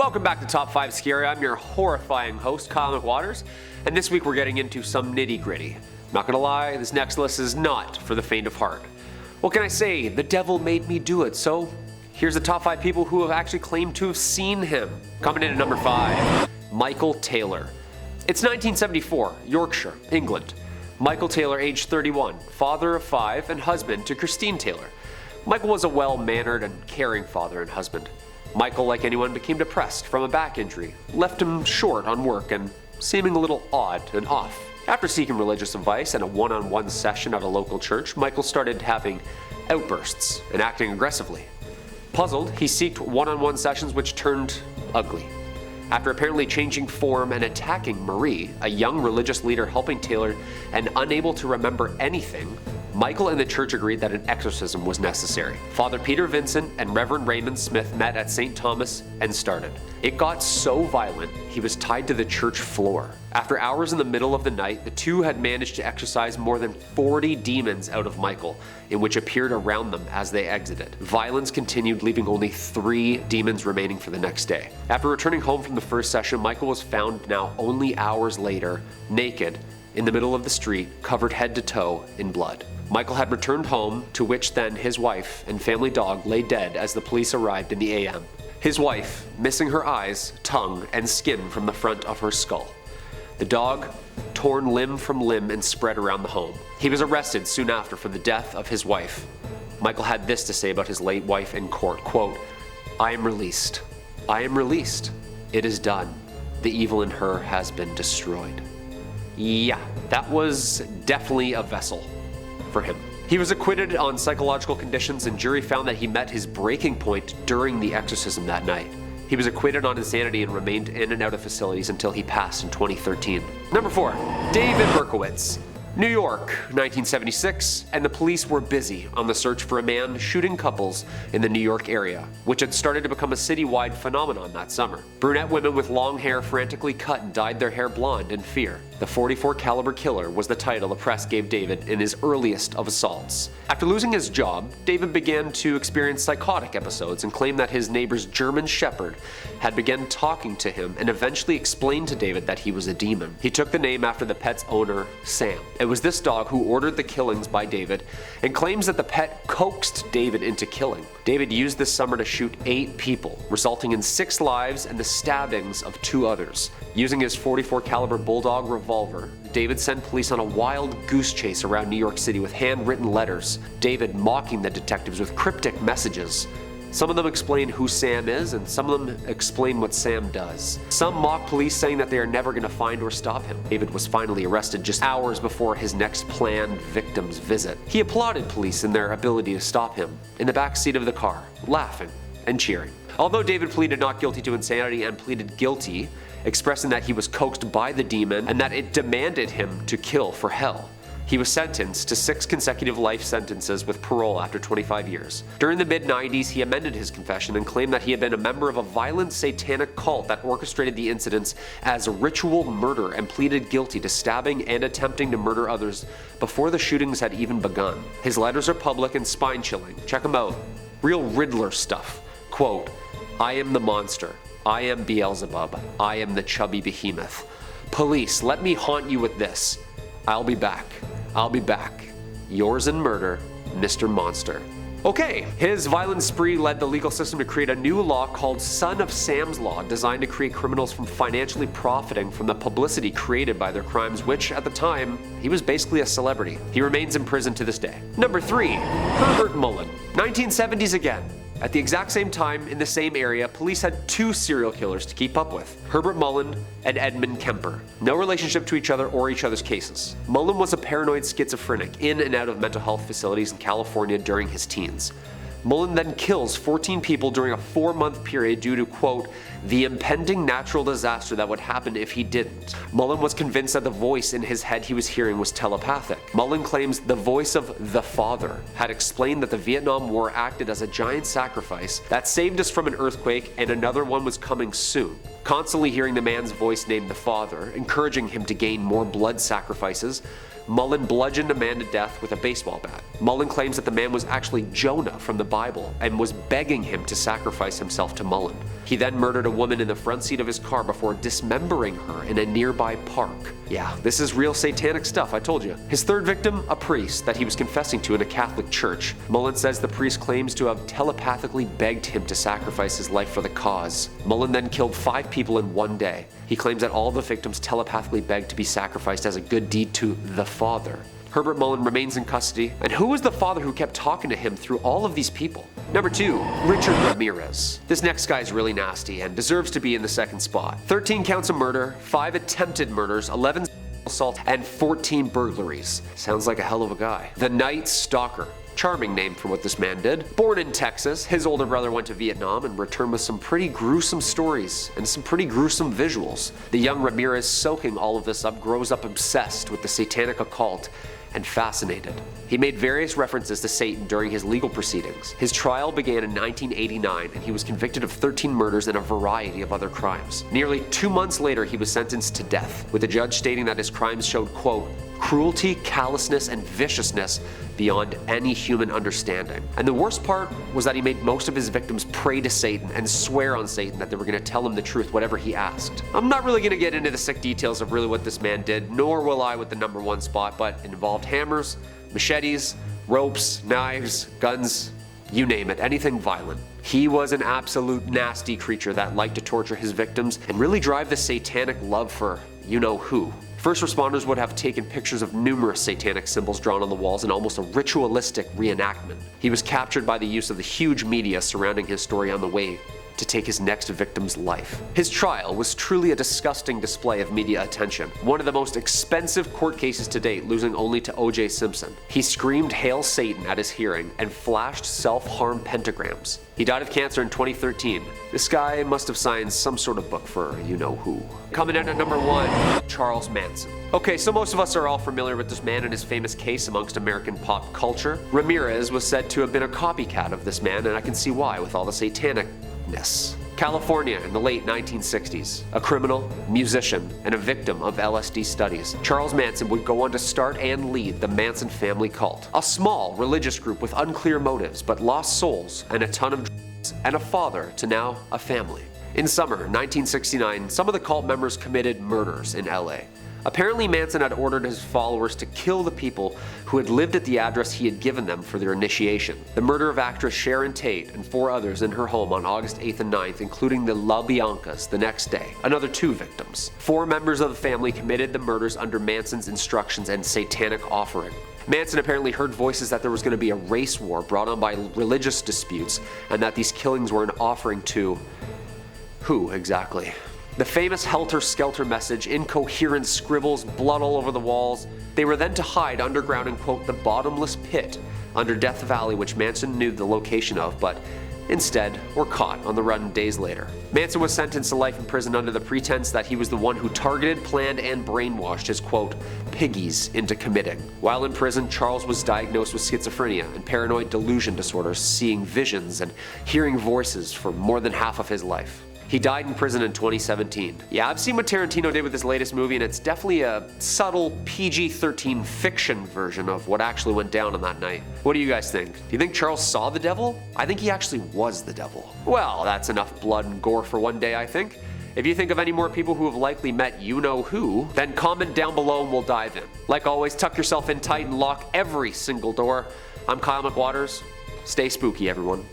Welcome back to Top 5 Scary. I'm your horrifying host, Kyle McWaters, and this week we're getting into some nitty-gritty. Not gonna lie, this next list is not for the faint of heart. What can I say? The devil made me do it, so here's the top 5 people who have actually claimed to have seen him. Coming in at number 5, Michael Taylor. It's 1974, Yorkshire, England. Michael Taylor, age 31, father of 5 and husband to Christine Taylor. Michael was a well-mannered and caring father and husband. Michael, like anyone, became depressed from a back injury, left him short on work and seeming a little odd and off. After seeking religious advice and a one-on-one session at a local church, Michael started having outbursts and acting aggressively. Puzzled, he sought one-on-one sessions which turned ugly. After apparently changing form and attacking Marie, a young religious leader helping Taylor and unable to remember anything, Michael and the church agreed that an exorcism was necessary. Father Peter Vincent and Reverend Raymond Smith met at St. Thomas and started. It got so violent, he was tied to the church floor. After hours in the middle of the night, the two had managed to exorcise more than 40 demons out of Michael, in which appeared around them as they exited. Violence continued, leaving only 3 demons remaining for the next day. After returning home from the first session, Michael was found now only hours later, naked, in the middle of the street, covered head to toe in blood. Michael had returned home, to which then his wife and family dog lay dead as the police arrived in the AM. His wife, missing her eyes, tongue, and skin from the front of her skull. The dog, torn limb from limb and spread around the home. He was arrested soon after for the death of his wife. Michael had this to say about his late wife in court, quote, "I am released. I am released. It is done. The evil in her has been destroyed." Yeah, that was definitely a vessel for him. He was acquitted on psychological conditions, and jury found that he met his breaking point during the exorcism that night. He was acquitted on insanity and remained in and out of facilities until he passed in 2013. Number 4, David Berkowitz. New York, 1976, and the police were busy on the search for a man shooting couples in the New York area, which had started to become a citywide phenomenon that summer. Brunette women with long hair frantically cut and dyed their hair blonde in fear. The .44 caliber killer was the title the press gave David in his earliest of assaults. After losing his job, David began to experience psychotic episodes and claimed that his neighbor's German shepherd had begun talking to him and eventually explained to David that he was a demon. He took the name after the pet's owner, Sam. It was this dog who ordered the killings by David and claims that the pet coaxed David into killing. David used this summer to shoot 8 people, resulting in 6 lives and the stabbings of 2 others. Using his .44 caliber bulldog revolver, David sent police on a wild goose chase around New York City with handwritten letters, David mocking the detectives with cryptic messages. Some of them explain who Sam is, and some of them explain what Sam does. Some mock police, saying that they are never going to find or stop him. David was finally arrested just hours before his next planned victim's visit. He applauded police in their ability to stop him, in the back seat of the car, laughing and cheering. Although David pleaded not guilty to insanity and pleaded guilty, expressing that he was coaxed by the demon and that it demanded him to kill for hell, he was sentenced to 6 consecutive life sentences with parole after 25 years. During the mid-90s, he amended his confession and claimed that he had been a member of a violent satanic cult that orchestrated the incidents as ritual murder and pleaded guilty to stabbing and attempting to murder others before the shootings had even begun. His letters are public and spine-chilling. Check them out. Real Riddler stuff. Quote, "I am the monster. I am Beelzebub. I am the chubby behemoth. Police, let me haunt you with this. I'll be back. I'll be back. Yours in murder, Mr. Monster." Okay, his violent spree led the legal system to create a new law called Son of Sam's Law, designed to create criminals from financially profiting from the publicity created by their crimes, which at the time, he was basically a celebrity. He remains in prison to this day. Number 3, Herbert Mullin. 1970s again. At the exact same time, in the same area, police had 2 serial killers to keep up with, Herbert Mullin and Edmund Kemper. No relationship to each other or each other's cases. Mullin was a paranoid schizophrenic in and out of mental health facilities in California during his teens. Mullin then kills 14 people during a 4-month period due to, quote, the impending natural disaster that would happen if he didn't. Mullin was convinced that the voice in his head he was hearing was telepathic. Mullin claims the voice of the Father had explained that the Vietnam War acted as a giant sacrifice that saved us from an earthquake and another one was coming soon. Constantly hearing the man's voice named the Father, encouraging him to gain more blood sacrifices, Mullin bludgeoned a man to death with a baseball bat. Mullin claims that the man was actually Jonah from the Bible and was begging him to sacrifice himself to Mullin. He then murdered a woman in the front seat of his car before dismembering her in a nearby park. Yeah, this is real satanic stuff, I told you. His third victim, a priest that he was confessing to in a Catholic church. Mullin says the priest claims to have telepathically begged him to sacrifice his life for the cause. Mullin then killed 5 people in one day. He claims that all the victims telepathically begged to be sacrificed as a good deed to the Father. Herbert Mullin remains in custody, and who was the father who kept talking to him through all of these people? Number 2, Richard Ramirez. This next guy is really nasty and deserves to be in the second spot. 13 counts of murder, 5 attempted murders, 11 assaults, and 14 burglaries. Sounds like a hell of a guy. The Night Stalker. Charming name for what this man did. Born in Texas, his older brother went to Vietnam and returned with some pretty gruesome stories and some pretty gruesome visuals. The young Ramirez, soaking all of this up, grows up obsessed with the satanic occult and fascinated. He made various references to Satan during his legal proceedings. His trial began in 1989 and he was convicted of 13 murders and a variety of other crimes. Nearly 2 months later, he was sentenced to death, with the judge stating that his crimes showed, quote, cruelty, callousness, and viciousness beyond any human understanding. And the worst part was that he made most of his victims pray to Satan and swear on Satan that they were going to tell him the truth, whatever he asked. I'm not really going to get into the sick details of really what this man did, nor will I with the number 1 spot, but it involved hammers, machetes, ropes, knives, guns, you name it, anything violent. He was an absolute nasty creature that liked to torture his victims and really drive the satanic love for you-know-who. First responders would have taken pictures of numerous satanic symbols drawn on the walls in almost a ritualistic reenactment. He was captured by the use of the huge media surrounding his story on the way to take his next victim's life. His trial was truly a disgusting display of media attention, one of the most expensive court cases to date, losing only to O.J. Simpson. He screamed "Hail Satan" at his hearing and flashed self-harm pentagrams. He died of cancer in 2013. This guy must have signed some sort of book for you-know-who. Coming in at number 1, Charles Manson. Okay, so most of us are all familiar with this man and his famous case amongst American pop culture. Ramirez was said to have been a copycat of this man, and I can see why with all the satanicness. California in the late 1960s. A criminal, musician, and a victim of LSD studies, Charles Manson would go on to start and lead the Manson family cult. A small religious group with unclear motives but lost souls and a ton of drugs and a father to now a family. In summer 1969, some of the cult members committed murders in LA. Apparently, Manson had ordered his followers to kill the people who had lived at the address he had given them for their initiation. The murder of actress Sharon Tate and 4 others in her home on August 8th and 9th, including the La Biancas the next day. Another 2 victims. 4 members of the family committed the murders under Manson's instructions and satanic offering. Manson apparently heard voices that there was going to be a race war brought on by religious disputes, and that these killings were an offering to who exactly? The famous helter-skelter message, incoherent scribbles, blood all over the walls. They were then to hide underground in, quote, the bottomless pit under Death Valley, which Manson knew the location of, but instead were caught on the run days later. Manson was sentenced to life in prison under the pretense that he was the one who targeted, planned, and brainwashed his, quote, piggies into committing. While in prison, Charles was diagnosed with schizophrenia and paranoid delusion disorders, seeing visions and hearing voices for more than half of his life. He died in prison in 2017. Yeah, I've seen what Tarantino did with his latest movie, and it's definitely a subtle PG-13 fiction version of what actually went down on that night. What do you guys think? Do you think Charles saw the devil? I think he actually was the devil. Well, that's enough blood and gore for one day, I think. If you think of any more people who have likely met you-know-who, then comment down below and we'll dive in. Like always, tuck yourself in tight and lock every single door. I'm Kyle McWaters. Stay spooky, everyone.